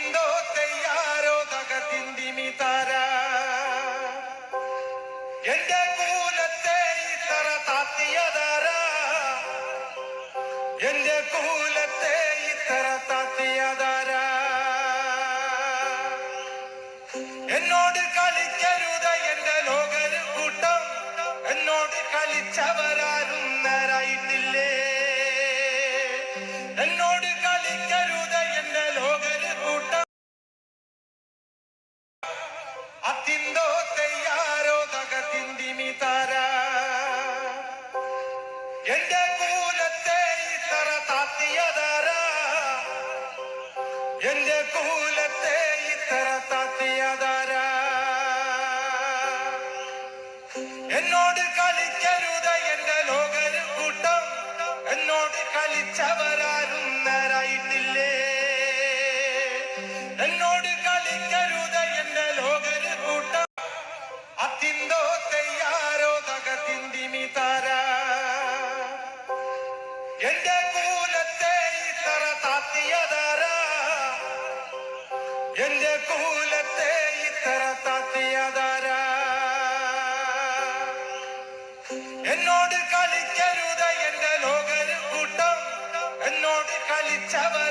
അത്തിന്തോ തെയ്യാരോ തകത്തിന്തിമി താര എന്റെ കൂലത്തെ ഇത്തറ താത്തിയതാര എന്റെ കൂലത്തെ ഇത്തറ താത്തിയതാര എന്നോട് കളിക്കരുത് എന്റെ ലോകര് കൂട്ടം എന്നോട് കളിച്ചവരാരും നേരായിട്ടില്ലേ എന്നോട് കളിക്കരുത് എന്റെ ലോകര് കൂട്ടം അത്തിന്തോ തെയ്യാരോ തകത്തിന്തിമി താര എന്റെ കൂലത്തെ ഇത്തറ താത്തിയതാര എന്റെ കൂലത്തെ ഇത്തറ താത്തിയതാര എന്നോട് കളിക്കരുത് എന്റെ ലോകര് കൂട്ടം എന്നോട് കളിച്ചവരാരും നേരായിട്ടില്ലേ എന്നോട് കളിക്കരുത് എന്റെ ലോകര് കൂട്ടം അത്തിന്തോ തെയ്യാരോ തകത്തിന്തിമി താര എന്റെ കൂലത്തെ ഇത്തറ താത്തിയതാര എന്റെ കൂലത്തെ ഇത്തറ താത്തിയതാര എന്നോട് കളിക്കരുത് എന്റെ ലോകര് കൂട്ടം എന്നോട് കളിച്ചവർ